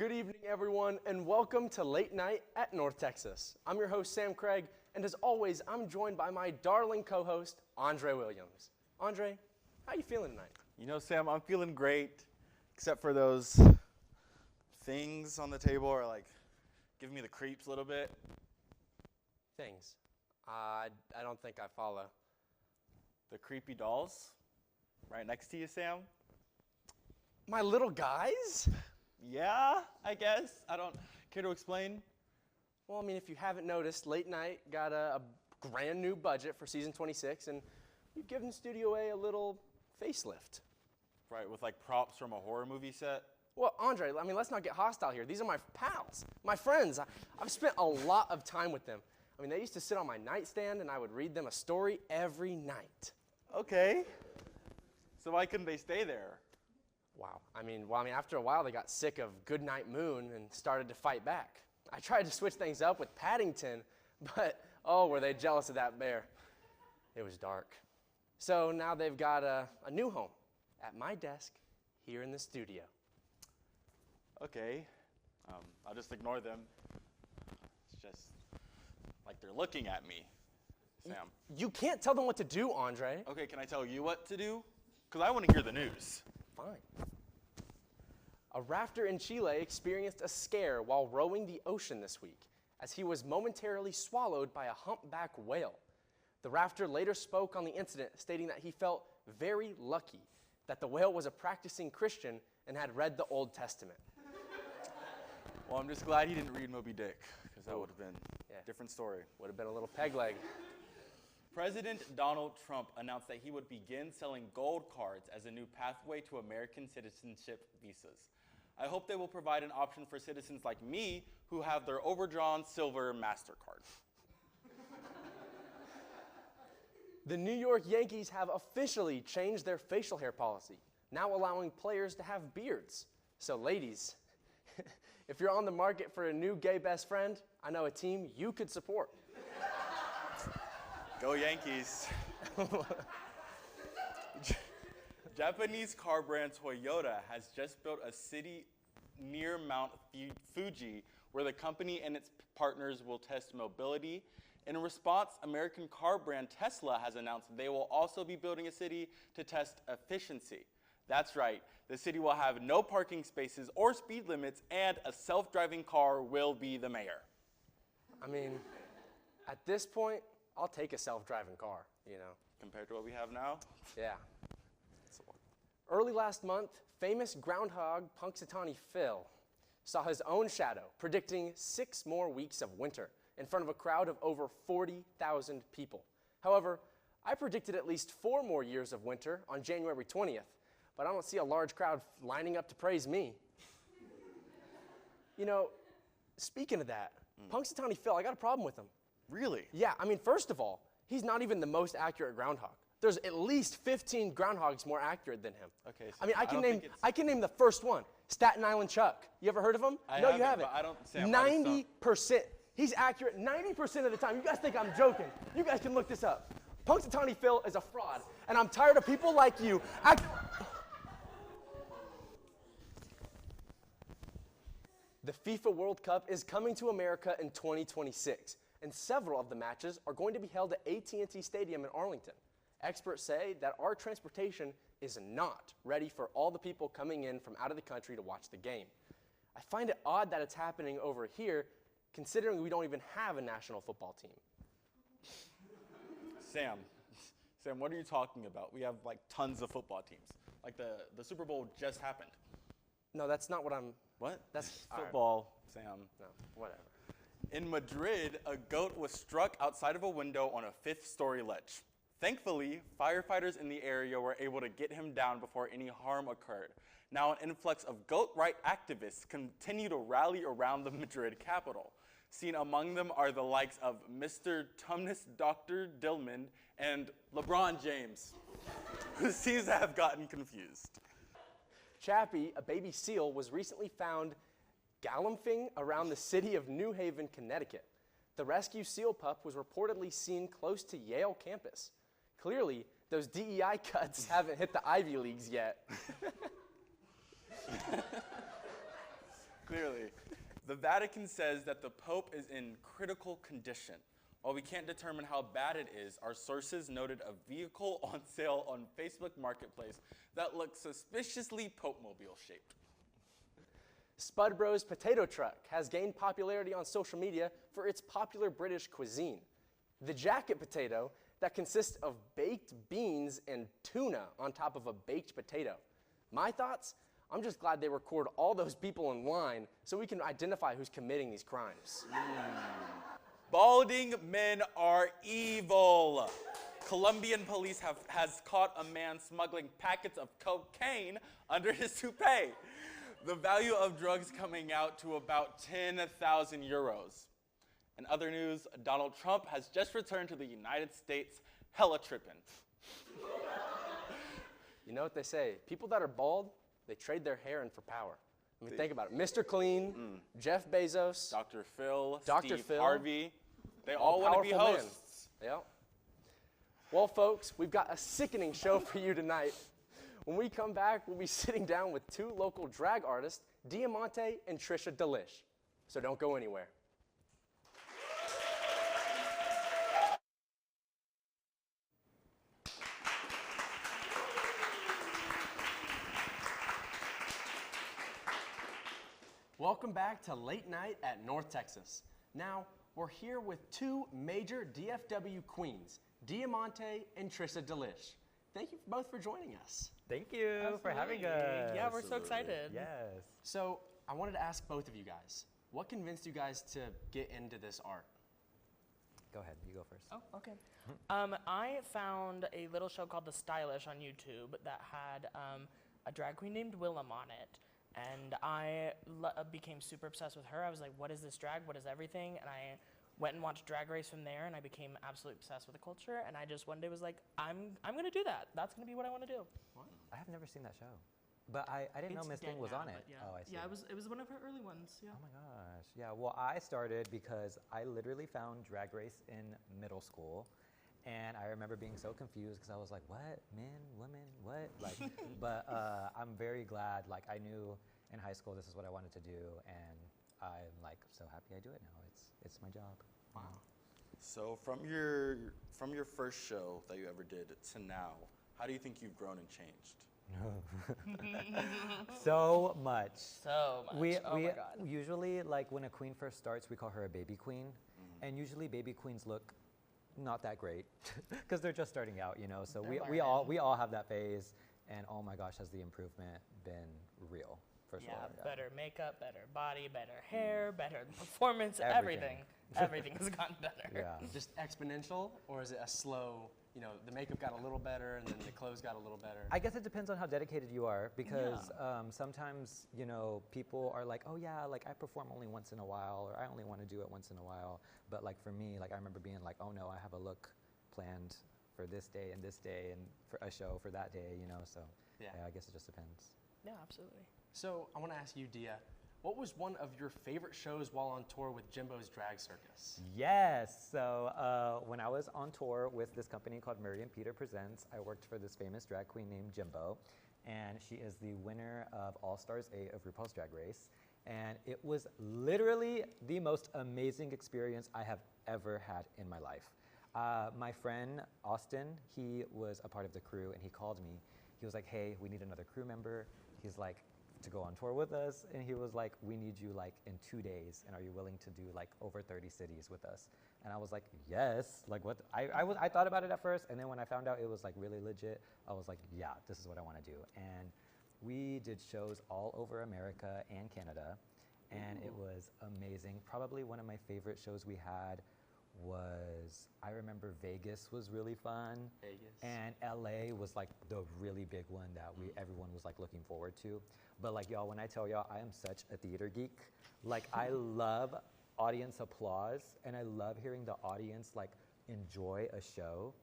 Good evening, everyone, and welcome to Late Night at North Texas. I'm your host, Sam Craig, and as always, I'm joined by my darling co-host, Andre Williams. Andre, how you feeling tonight? You know, Sam, I'm feeling great, except for those things on the table are like giving me the creeps a little bit. Things. I don't think I follow. The creepy dolls right next to you, Sam. My little guys? Yeah, I guess. I don't care to explain. Well, I mean, if you haven't noticed, Late Night got a brand new budget for season 26, and we've given Studio A a little facelift. Right, with like props from a horror movie set. Well, Andre, I mean, let's not get hostile here. These are my pals, my friends. I've spent a lot of time with them. I mean, they used to sit on my nightstand, and I would read them a story every night. Okay. So why couldn't they stay there? Wow. I mean, after a while, they got sick of Goodnight Moon and started to fight back. I tried to switch things up with Paddington, but, oh, were they jealous of that bear. It was dark. So now they've got a new home at my desk here in the studio. Okay. I'll just ignore them. It's just like they're looking at me, Sam. You can't tell them what to do, Andre. Okay, can I tell you what to do? Because I want to hear the news. Fine. A rafter in Chile experienced a scare while rowing the ocean this week as he was momentarily swallowed by a humpback whale. The rafter later spoke on the incident, stating that he felt very lucky that the whale was a practicing Christian and had read the Old Testament. Well, I'm just glad he didn't read Moby Dick, because that would have been a different story. Would have been a little peg leg. President Donald Trump announced that he would begin selling gold cards as a new pathway to American citizenship visas. I hope they will provide an option for citizens like me who have their overdrawn silver MasterCard. The New York Yankees have officially changed their facial hair policy, now allowing players to have beards. So ladies, if you're on the market for a new gay best friend, I know a team you could support. Go Yankees. Japanese car brand Toyota has just built a city near Mount Fuji where the company and its partners will test mobility. In response, American car brand Tesla has announced they will also be building a city to test efficiency. That's right, the city will have no parking spaces or speed limits, and a self-driving car will be the mayor. I mean, at this point, I'll take a self-driving car, you know. Compared to what we have now? Yeah. Early last month, famous groundhog Punxsutawney Phil saw his own shadow, predicting 6 more weeks of winter in front of a crowd of over 40,000 people. However, I predicted at least 4 more years of winter on January 20th, but I don't see a large crowd lining up to praise me. You know, speaking of that, Punxsutawney Phil, I got a problem with him. Really? Yeah, I mean, first of all, he's not even the most accurate groundhog. There's at least 15 groundhogs more accurate than him. Okay. So I mean, I can name the first one, Staten Island Chuck. You ever heard of him? No, you haven't. But I don't. Sam, 90%. He's accurate 90% of the time. You guys think I'm joking? You guys can look this up. Punxsutawney Phil is a fraud, and I'm tired of people like you The FIFA World Cup is coming to America in 2026, and several of the matches are going to be held at AT&T Stadium in Arlington. Experts say that our transportation is not ready for all the people coming in from out of the country to watch the game. I find it odd that it's happening over here, considering we don't even have a national football team. Sam, what are you talking about? We have like tons of football teams. Like the Super Bowl just happened. No, that's not what I'm... What? That's football, right. Sam. No, whatever. In Madrid, a goat was struck outside of a window on a 5th-story ledge. Thankfully, firefighters in the area were able to get him down before any harm occurred. Now, an influx of goat right activists continue to rally around the Madrid capital. Seen among them are the likes of Mr. Tumnus Dr. Dillman and LeBron James, who seems to have gotten confused. Chappie, a baby seal, was recently found galumphing around the city of New Haven, Connecticut. The rescue seal pup was reportedly seen close to Yale campus. Clearly, those DEI cuts haven't hit the Ivy Leagues yet. Clearly. The Vatican says that the Pope is in critical condition. While we can't determine how bad it is, our sources noted a vehicle on sale on Facebook Marketplace that looked suspiciously Pope-mobile shaped. Spud Bros potato truck has gained popularity on social media for its popular British cuisine. The jacket potato that consists of baked beans and tuna on top of a baked potato. My thoughts? I'm just glad they record all those people in line so we can identify who's committing these crimes. Balding men are evil. Colombian police has caught a man smuggling packets of cocaine under his toupee. The value of drugs coming out to about 10,000 euros. In other news, Donald Trump has just returned to the United States, hella trippin'. You know what they say, people that are bald, they trade their hair in for power. I mean, think about it. Mr. Clean, Jeff Bezos, Dr. Phil, Dr. Steve Phil, Harvey, they all want to be powerful men. hosts. Yep. Well, folks, we've got a sickening show for you tonight. When we come back, we'll be sitting down with two local drag artists, Diamante and Trisha Delish. So don't go anywhere. Welcome back to Late Night at North Texas. Now, we're here with two major DFW queens, Diamante and Trisha Delish. Thank you both for joining us. Thank you for having us. Yeah, we're so excited. Yes. So, I wanted to ask both of you guys, what convinced you guys to get into this art? Go ahead, you go first. Oh, okay. I found a little show called The Stylish on YouTube that had a drag queen named Willem on it. And I became super obsessed with her. I was like, what is this drag? What is everything? And I went and watched Drag Race from there, and I became absolutely obsessed with the culture. And I just one day was like, I'm gonna do that. That's gonna be what I want to do. I have never seen that show, but I didn't know Miss Thing was on it. Yeah. Oh, I see. Yeah, it was one of her early ones. Yeah. Oh my gosh. Yeah. Well, I started because I literally found Drag Race in middle school. And I remember being so confused because I was like, what? Men, women, what? Like, but I'm very glad, like I knew in high school this is what I wanted to do, and I'm like so happy I do it now. It's my job. Wow. So from your first show that you ever did to now, how do you think you've grown and changed? So much. So much. We my God. usually, like when a queen first starts, we call her a baby queen, and usually baby queens look not that great because they're just starting out, you know. So we all have that phase, and oh my gosh, has the improvement been real for sure. Yeah, better makeup, better body, better hair, better performance, everything. Everything has gotten better. Yeah. Just exponential, or is it a slow, you know, the makeup got a little better and then the clothes got a little better? I guess it depends on how dedicated you are, because sometimes, you know, people are like, oh yeah, like I perform only once in a while, or I only want to do it once in a while. But like for me, like I remember being like, oh no, I have a look planned for this day and for a show for that day, you know, so yeah, I guess it just depends. Yeah, absolutely. So I want to ask you, Dia, what was one of your favorite shows while on tour with Jimbo's Drag Circus? Yes, so when I was on tour with this company called Murray and Peter Presents, I worked for this famous drag queen named Jimbo, and she is the winner of All Stars 8 of RuPaul's Drag Race. And it was literally the most amazing experience I have ever had in my life. My friend, Austin, he was a part of the crew, and he called me. He was like, hey, we need another crew member. He's like, to go on tour with us, and he was like, we need you like in 2 days, and are you willing to do like over 30 cities with us? And I was like, yes. Like what? I thought about it at first, and then when I found out it was like really legit, I was like, yeah, this is what I want to do. And we did shows all over America and Canada, and it was amazing. Probably one of my favorite shows we had was, I remember Vegas was really fun. Vegas. And LA was like the really big one that everyone was like looking forward to. But like y'all, when I tell y'all I am such a theater geek, like I love audience applause, and I love hearing the audience like enjoy a show.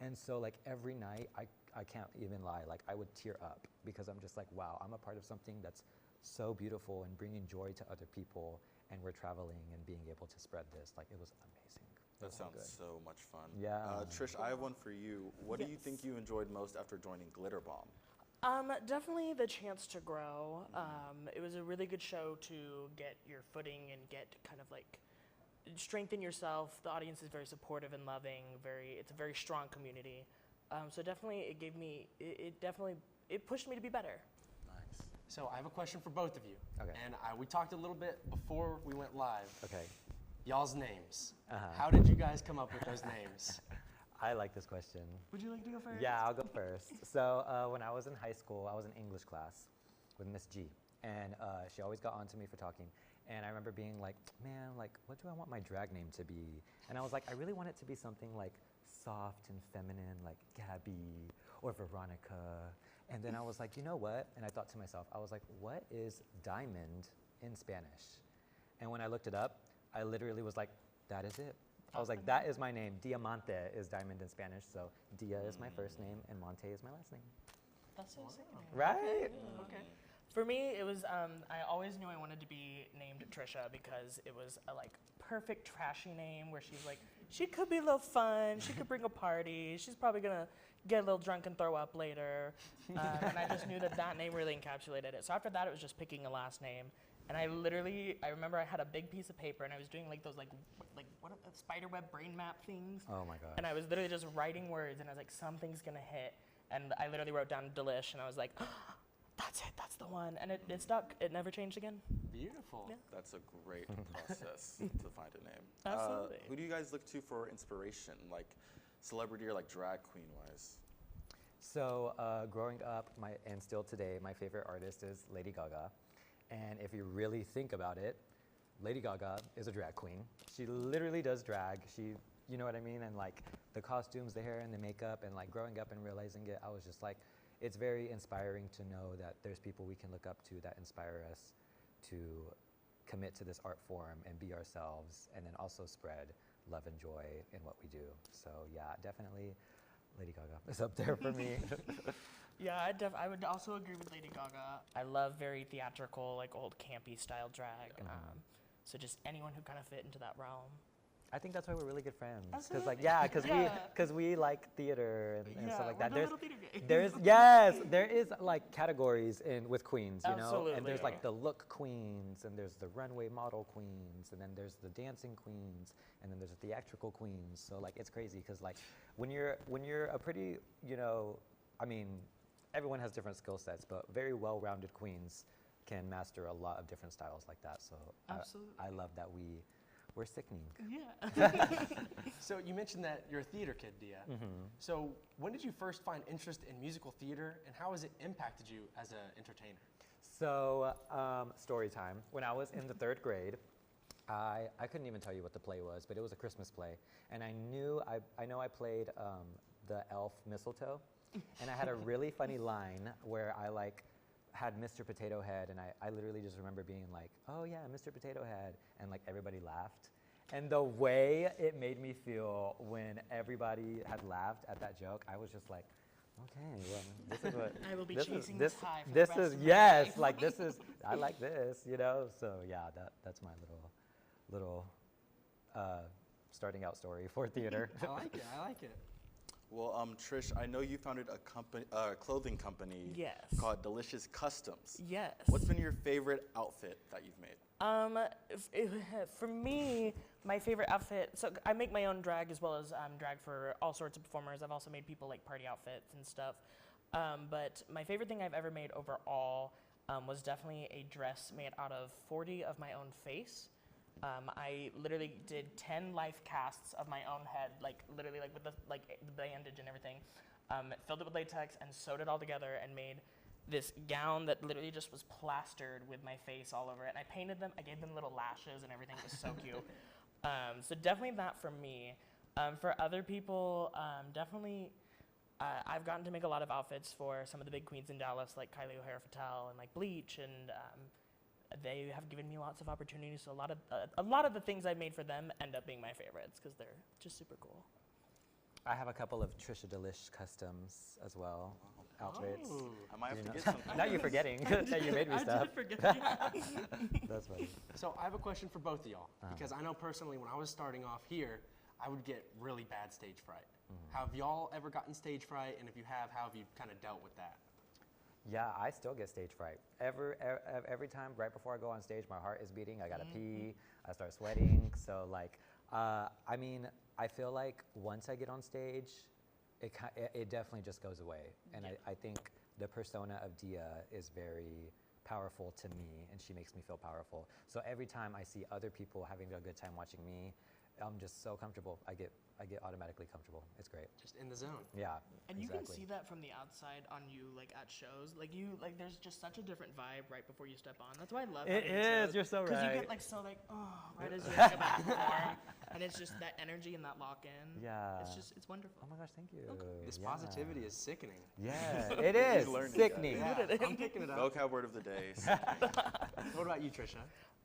And so like every night, I can't even lie, like I would tear up because I'm just like, wow, I'm a part of something that's so beautiful and bringing joy to other people, and we're traveling and being able to spread this. Like it was amazing. That sounds so much fun. Yeah. Trish, I have one for you. What do you think you enjoyed most after joining Glitter Bomb? Definitely the chance to grow. It was a really good show to get your footing and get kind of like strengthen yourself. The audience is very supportive and loving. It's a very strong community. So definitely, it pushed me to be better. Nice. So I have a question for both of you. Okay. And we talked a little bit before we went live. Okay. Y'all's names. Uh-huh. How did you guys come up with those names? I like this question. Would you like to go first? Yeah, I'll go first. So when I was in high school, I was in English class with Miss G, and she always got on to me for talking. And I remember being like, man, like, what do I want my drag name to be? And I was like, I really want it to be something like soft and feminine, like Gabby or Veronica. And then I was like, you know what? And I thought to myself, I was like, what is diamond in Spanish? And when I looked it up, I literally was like, that is it. I was like, that is my name. Diamante is diamond in Spanish, so Dia is my first name and Monte is my last name. That's so sick. Right? Okay. For me, it was, I always knew I wanted to be named Trisha because it was a like perfect trashy name where she's like, she could be a little fun, she could bring a party, she's probably gonna get a little drunk and throw up later. And I just knew that name really encapsulated it. So after that, it was just picking a last name. And I remember I had a big piece of paper and I was doing like those what are the spiderweb brain map things. Oh my gosh. And I was literally just writing words and I was like, something's gonna hit. And I literally wrote down Delish and I was like, that's it, that's the one. And it stuck, it never changed again. Beautiful. Yeah. That's a great process to find a name. Absolutely. Who do you guys look to for inspiration, like celebrity or like drag queen wise? So growing up, and still today, my favorite artist is Lady Gaga. And if you really think about it, Lady Gaga is a drag queen. She literally does drag. You know what I mean? And like the costumes, the hair and the makeup, and like growing up and realizing it, I was just like, it's very inspiring to know that there's people we can look up to that inspire us to commit to this art form and be ourselves, and then also spread love and joy in what we do. So yeah, definitely Lady Gaga is up there for me. Yeah, I would also agree with Lady Gaga. I love very theatrical, like old campy style drag. So just anyone who kind of fit into that realm. I think that's why we're really good friends. Because Absolutely. because we like theater and stuff like that. We're the little theater gang. There is like categories with queens, you know? Absolutely. And there's like the look queens, and there's the runway model queens, and then there's the dancing queens, and then there's the theatrical queens. So like it's crazy because like when you're a pretty, you know, I mean, everyone has different skill sets, but very well-rounded queens can master a lot of different styles like that. So Absolutely. I love that we're sickening. Yeah. So you mentioned that you're a theater kid, Dia. So when did you first find interest in musical theater, and how has it impacted you as an entertainer? So story time. When I was in the 3rd grade, I couldn't even tell you what the play was, but it was a Christmas play, and I know I played the elf Mistletoe, and I had a really funny line where I like had Mr. Potato Head, and I literally just remember being like, oh yeah, Mr. Potato Head, and like everybody laughed. And the way it made me feel when everybody had laughed at that joke, I was just like, okay, well, this is what I will be this chasing is, this high for this the rest is of my yes, life. like this is I like this, you know. So yeah, that's my little starting out story for theater. I like it. I like it. Well, Trish, I know you founded a clothing company Yes. called Delicious Customs. Yes. What's been your favorite outfit that you've made? For me, my favorite outfit, so I make my own drag as well as drag for all sorts of performers. I've also made people like party outfits and stuff. But my favorite thing I've ever made overall was definitely a dress made out of 40 of my own face. I literally did 10 life casts of my own head, like literally like with the bandage and everything. Filled it with latex and sewed it all together and made this gown that literally just was plastered with my face all over it. And I painted them, I gave them little lashes and everything. It was so cute. So definitely that for me. For other people, definitely I've gotten to make a lot of outfits for some of the big queens in Dallas, like Kylie O'Hara-Fatal and like Bleach, and they have given me lots of opportunities. So a lot of the things I've made for them end up being my favorites because they're just super cool. I have a couple of Trisha Delish customs as well, outfits. Oh. I might have You to know? get something. Now you're forgetting that you made me stuff. I did forget. That's funny. So I have a question for both of y'all, because I know personally when I was starting off here, I would get really bad stage fright. Have y'all ever gotten stage fright? And if you have, how have you kind of dealt with that? Yeah, I still get stage fright. Every time right before I go on stage, my heart is beating. I gotta pee. I start sweating. So like, I mean, I feel like once I get on stage, it definitely just goes away. And I think the persona of Dia is very powerful to me, and she makes me feel powerful. So every time I see other people having a good time watching me, I'm just so comfortable. I get automatically comfortable. It's great. Just in the zone. Yeah. And you exactly. can see that from the outside on you, like at shows. Like there's just such a different vibe right before you step on. That's why I love It having is, shows. you're so Because you right. get like so like, right as you're like about to perform, and it's just that energy and that lock in. Yeah. It's wonderful. Oh my gosh, thank you. This Yeah. positivity is sickening. Yeah, it is. learning, Sickening. Yeah, I'm picking it up. Vocab word of the day. What about you, Trisha?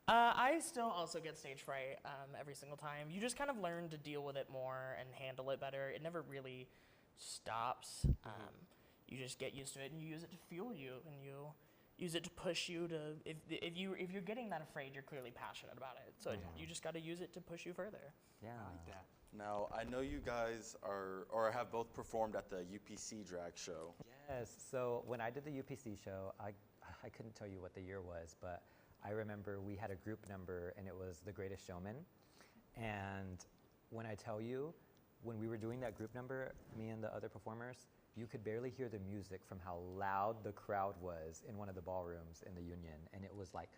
I still also get stage fright every single time. You just kind of learn to deal with it more and handle it better. It never really stops. You just get used to it and you use it to fuel you and you use it to push you to. If you're getting that afraid, you're clearly passionate about it. So you just got to use it to push you further. Yeah. I like that. Now, I know you guys are, or have both performed at the UPC drag show. Yes. So when I did the UPC show, I couldn't tell you what the year was, but I remember we had a group number and it was The Greatest Showman. And when I tell you, when we were doing that group number, me and the other performers, you could barely hear the music from how loud the crowd was in one of the ballrooms in the Union. And it was like,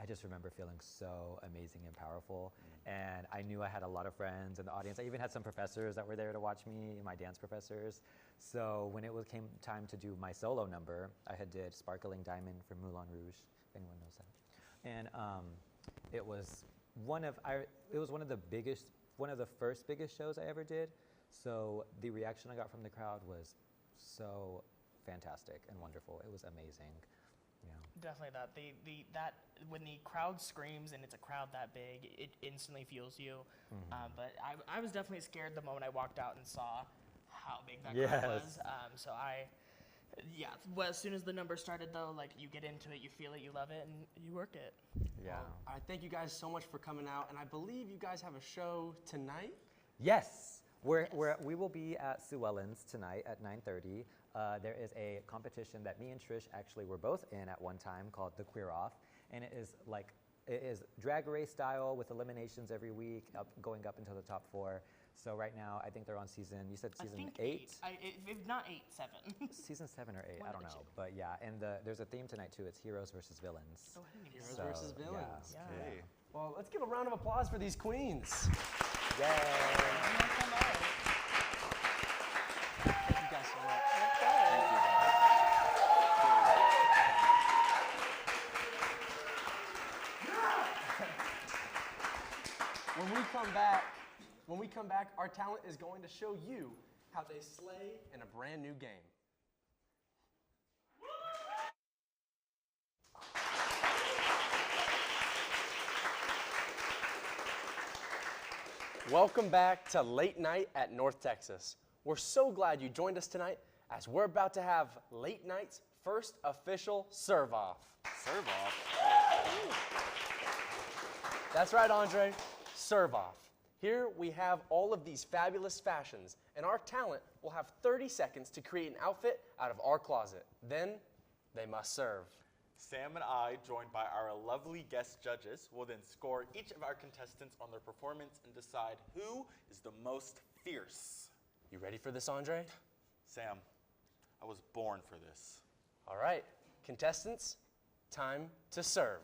I just remember feeling so amazing and powerful. And I knew I had a lot of friends in the audience. I even had some professors that were there to watch me, my dance professors. So when it came time to do my solo number, I had did Sparkling Diamond from Moulin Rouge, if anyone knows that. And it was one of the first biggest shows I ever did. So the reaction I got from the crowd was so fantastic and wonderful. It was amazing. Yeah. Definitely that when the crowd screams and it's a crowd that big, it instantly fuels you. But I was definitely scared the moment I walked out and saw how big that crowd was. Well, as soon as the number started though, like you get into it, you feel it, you love it, and you work it. Yeah. All right, thank you guys so much for coming out, and I believe you guys have a show tonight. Yes. We will be at Sue Ellen's tonight at 9:30. There is a competition that me and Trish actually were both in at one time called The Queer Off, and it is drag race style with eliminations every week, going up until the top 4. So right now, I think they're on season. You said season 8. If not 8, 7. Season 7 or 8, One I of don't the know. two. But yeah, and there's a theme tonight too. It's heroes versus villains. Oh, I didn't even Heroes know. versus villains. Yeah. Okay. Well, let's give a round of applause for these queens. Yay! Thank you guys so much. Thank you, guys. When we come back, our talent is going to show you how they slay in a brand new game. Welcome back to Late Night at North Texas. We're so glad you joined us tonight as we're about to have Late Night's first official serve-off. Serve off. That's right, Andre. Serve-off. Here we have all of these fabulous fashions, and our talent will have 30 seconds to create an outfit out of our closet. Then, they must serve. Sam and I, joined by our lovely guest judges, will then score each of our contestants on their performance and decide who is the most fierce. You ready for this, Andre? Sam, I was born for this. All right, contestants, time to serve.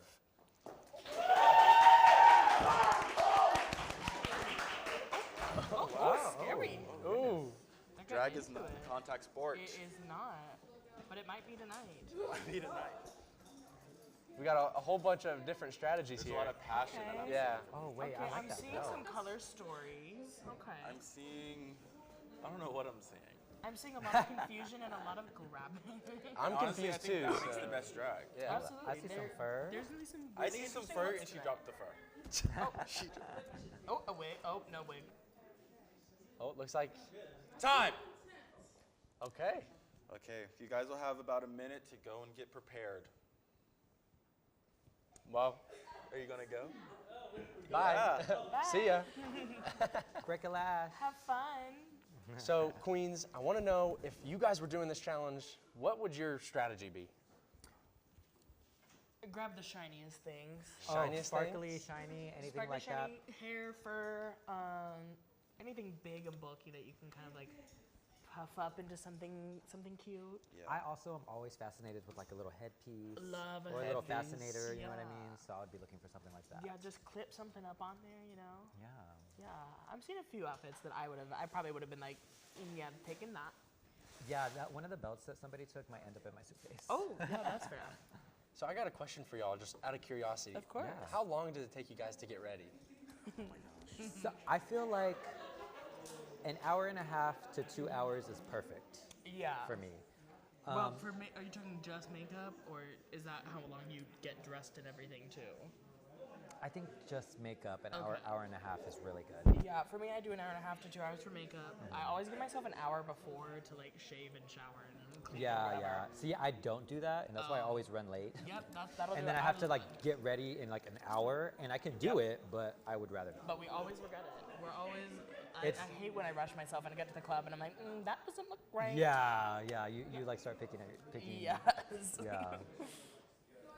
Oh, scary. Ooh. That got Drag is into not it. a contact sport. It is not, but it might be tonight. Might be tonight. We got a whole bunch of different strategies There's here. a lot of passion that I'm Yeah. Oh wait, Okay, I like I'm that. seeing belt. some color stories. Okay. I'm seeing, I don't know what I'm seeing. I'm seeing a lot of confusion and a lot of grabbing. I'm Honestly, confused I think too. that makes so- the best drag. Yeah. Absolutely. I see some there- fur. There's gonna be some. I really see some interesting fur looks and she tonight. dropped the fur. Oh, a wig. Oh, no wig. Oh, it looks like. Time! Okay. Okay, you guys will have about a minute to go and get prepared. Well, Are you gonna go? bye. See ya. Break a lash. Have fun. So, Queens, I want to know if you guys were doing this challenge, what would your strategy be? Grab the shiniest things. Shiniest sparkly, things? shiny, anything Sparkly, like that. shiny, hair, fur, anything big and bulky that you can kind of like puff up into something cute. Yeah. I also am always fascinated with like a little headpiece. Love a or a little headpiece, fascinator, you know what I yeah. mean? So I would be looking for something like that. Yeah, just clip something up on there, you know? Yeah. Yeah, I've seen a few outfits that I probably would have been like, yeah, taking that. Yeah, that one of the belts that somebody took might end up in my suitcase. Oh, yeah, that's fair. So I got a question for y'all, just out of curiosity. Of course. Yeah. How long did it take you guys to get ready? So I feel like an hour and a half to 2 hours is perfect Yeah. for me. Well, are you talking just makeup, or is that how long you get dressed and everything too? I think just makeup, an Okay. hour and a half is really good. Yeah, for me, I do an hour and a half to 2 hours for makeup. I always give myself an hour before to like shave and shower and clean or Yeah, whatever. yeah. See, I don't do that, and that's why I Oh. always run late. Yep, that'll do And then it. I have to was like fun. get ready in like an hour, and I can do it, but I would rather not. But we always regret it. We're always. I It's- hate when I rush myself and I get to the club and I'm like, that doesn't look right. Yeah, yeah. You like start picking. Yes. Yeah.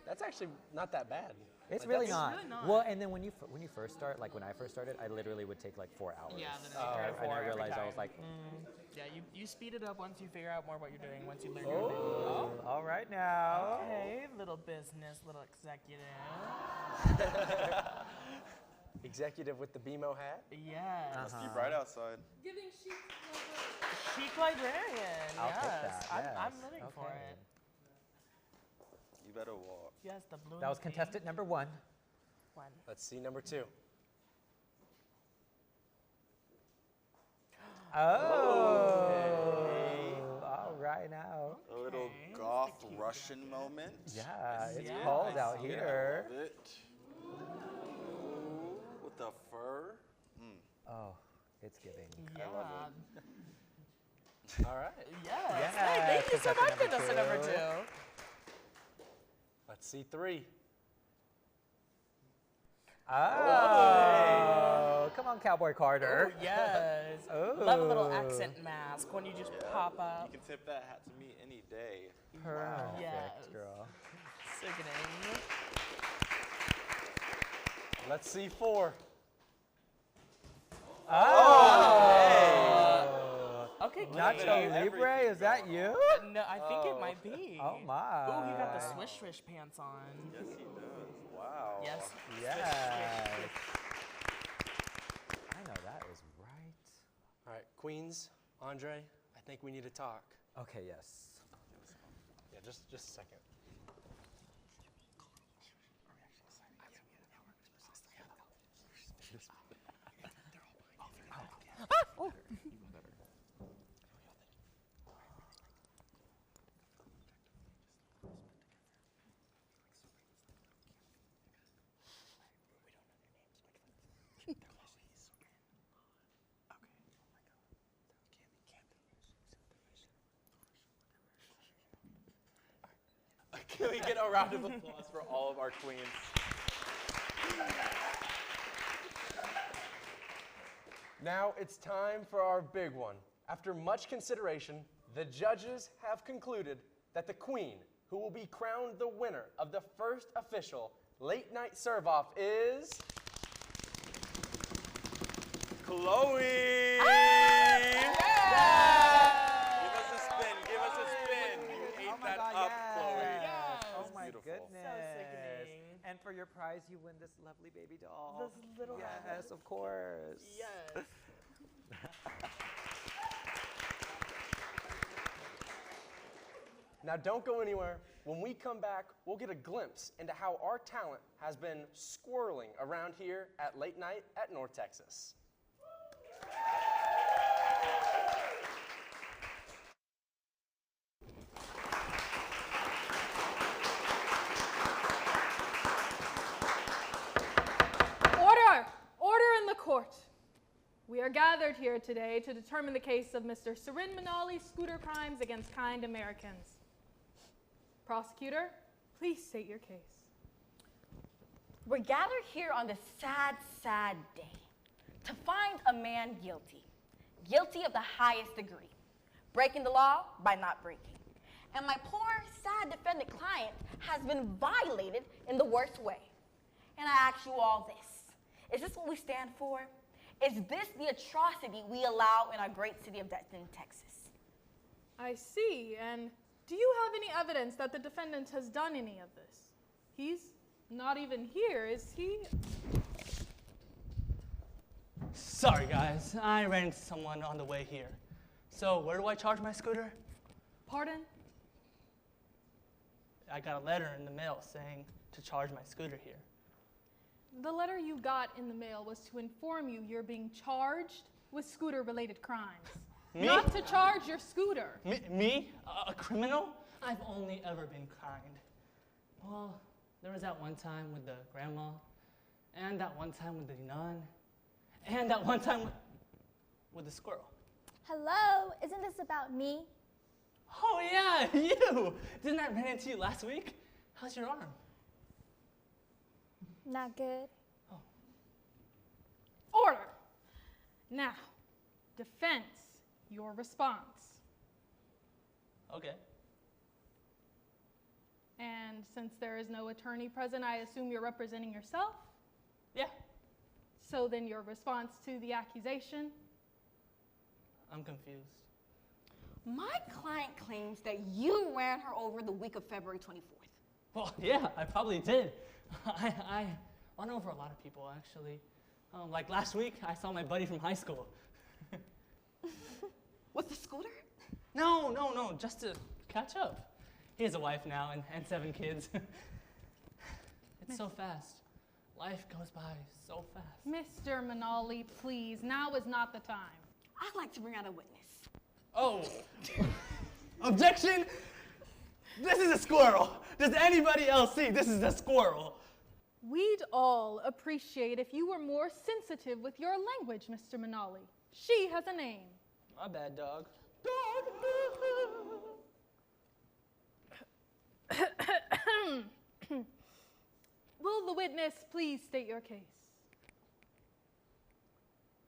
That's actually not that bad. It's Like, really that's- not. really not. Well, and then when you first start, like when I first started, I literally would take like 4 hours. Yeah, then Oh, I and try And I every realized I was time. like, Yeah, you speed it up once you figure out more what you're doing, once you learn your thing. oh, all right now. Okay, little business, little executive. Executive with the BMO hat. Yes. Must be bright outside. Giving chic Chic librarian. I'll yes. take that. I'm yes. living for Okay. it. You better walk. Yes, the blue. That was and pink contestant number 1. one. Let's see number 2. Oh, all right now. A little Okay. goth That's a cute Russian moment. Yeah, it's Yes. cold out Yeah, here. love it. Ooh, with the fur. Oh, it's giving. Yeah. All right. Yes. Yes, Hey, thank you so much, contestant contestant number number two. 2. Let's see 3. Oh, come on, Cowboy Carter. Oh, yes. Love a little accent mask when you just pop You up. can tip that hat to me any day. Perfect, Yes. girl. Sickening. Let's see 4. Okay, great. Nacho Libre, is that you? No, I think it might be. Oh my. Oh, he got the swish swish pants on. Yes, he does. Wow. Yes. Yes. I know that is right. All right, Queens, Andre, I think we need to talk. Okay, yes. Yeah, just a second. Can we get a round of applause for all of our queens? Now it's time for our big one. After much consideration, the judges have concluded that the queen, who will be crowned the winner of the first official late night serve-off is... Chloe! Give us a spin. Give us a spin. You ate my that God, up, yes. Chloe. Yes. Oh my beautiful. goodness. So sickening. And for your prize, you win this lovely baby doll. This little Yes, of course. Yes. Now don't go anywhere. When we come back, we'll get a glimpse into how our talent has been swirling around here at Late Night at North Texas. Order! Order in the court. We are gathered here today to determine the case of Mr. Sarin Manali's scooter crimes against kind Americans. Prosecutor, please state your case. We're gathered here on this sad, sad day to find a man guilty. Guilty of the highest degree. Breaking the law by not breaking. and my poor, sad defendant client has been violated in the worst way. And I ask you all this. Is this what we stand for? Is this the atrocity we allow in our great city of Denton, Texas? I see. And do you have any evidence that the defendant has done any of this? He's not even here, is he? Sorry, guys. I ran into someone on the way here. So, where do I charge my scooter? Pardon? I got a letter in the mail saying to charge my scooter here. The letter you got in the mail was to inform you you're being charged with scooter-related crimes. Me? Not to charge your scooter. Me? A criminal? I've only ever been kind. Well, there was that one time with the grandma, and that one time with the nun, and that one time with the squirrel. Hello, isn't this about me? Oh yeah, you! Didn't I run into you last week? How's your arm? Not good. Order. Now, defense, your response. Okay. And since there is no attorney present, I assume you're representing yourself? Yeah, So then your response to the accusation? I'm confused. My client claims that you ran her over the week of February 24th. Well, yeah, I probably did. I run over a lot of people, actually. Like last week, I saw my buddy from high school. With the scooter? No, just to catch up. He has a wife now and 7 kids. It's so fast. Life goes by so fast. Mr. Manali, please, now is not the time. I'd like to bring out a witness. Oh, objection! This is a squirrel. Does anybody else see this is a squirrel? We'd all appreciate if you were more sensitive with your language, Mr. Manali. She has a name. My bad, dog. Will the witness please state your case?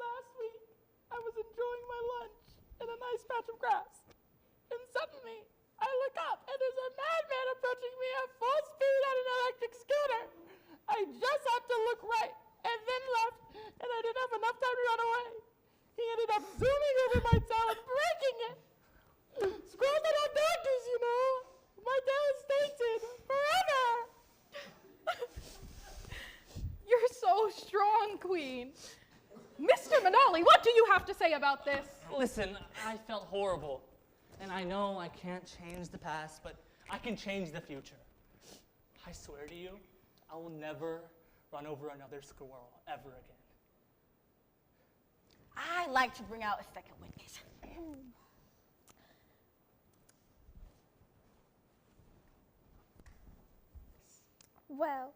Last week, I was enjoying my lunch in a nice patch of grass. And suddenly, I look up and there's a madman approaching me at full speed on an electric scooter. I just had to look right and then left, and I didn't have enough time to run away. He ended up zooming over my tail and breaking it. Squirrels are not doctors, you know. My tail is tainted forever. You're so strong, Queen. Mr. Manali, what do you have to say about this? Listen, I felt horrible. And I know I can't change the past, but I can change the future. I swear to you, I will never run over another squirrel ever again. I'd like to bring out a second witness. Well,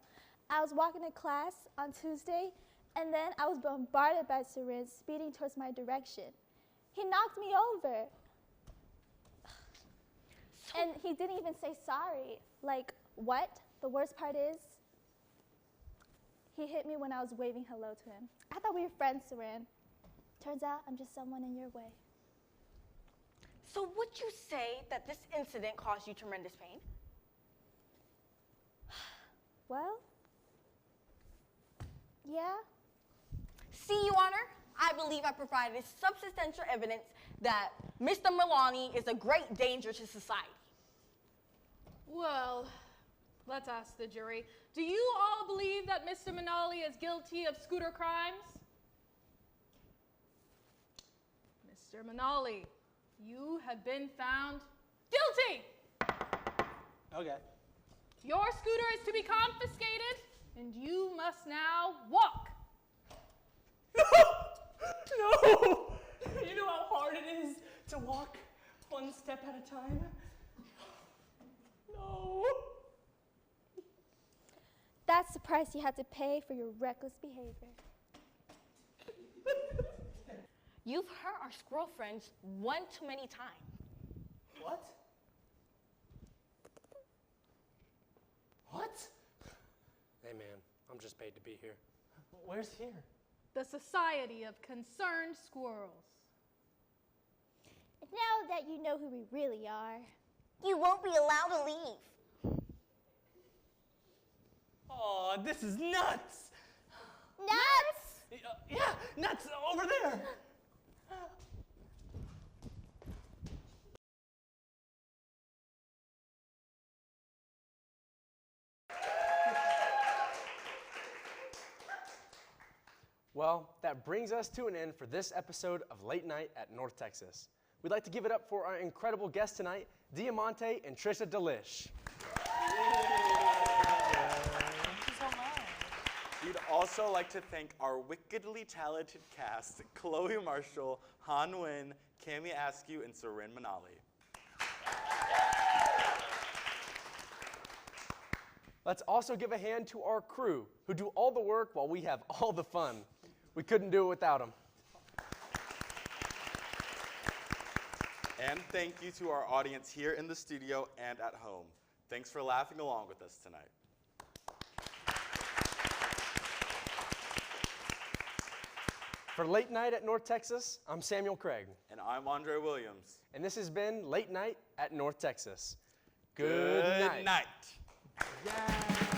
I was walking to class on Tuesday, and then I was bombarded by Sirens speeding towards my direction. He knocked me over. And he didn't even say sorry. Like, what? The worst part is, he hit me when I was waving hello to him. I thought we were friends, Saran. Turns out I'm just someone in your way. So would you say that this incident caused you tremendous pain? Well, yeah. See, Your Honor, I believe I provided substantial evidence that Mr. Milani is a great danger to society. Well, let's ask the jury. Do you all believe that Mr. Manali is guilty of scooter crimes? Mr. Manali, you have been found guilty. Okay. Your scooter is to be confiscated, and you must now walk. No! You know how hard it is to walk one step at a time? No. That's the price you have to pay for your reckless behavior. You've hurt our squirrel friends one too many times. What? What? Hey man, I'm just paid to be here. Where's here? The Society of Concerned Squirrels. And now that you know who we really are, You won't be allowed to leave. Oh, this is nuts! Nuts! Yeah, nuts over there! Well, that brings us to an end for this episode of Late Night at North Texas. We'd like to give it up for our incredible guests tonight, Diamante and Trisha Delish. We'd also like to thank our wickedly talented cast, Chloe Marshall, Han Nguyen, Cami Askew, and Sarin Manali. Let's also give a hand to our crew, who do all the work while we have all the fun. We couldn't do it without them. And thank you to our audience here in the studio and at home. Thanks for laughing along with us tonight. For Late Night at North Texas, I'm Samuel Craig. And I'm Andre Williams. And this has been Late Night at North Texas. Good night. Yeah.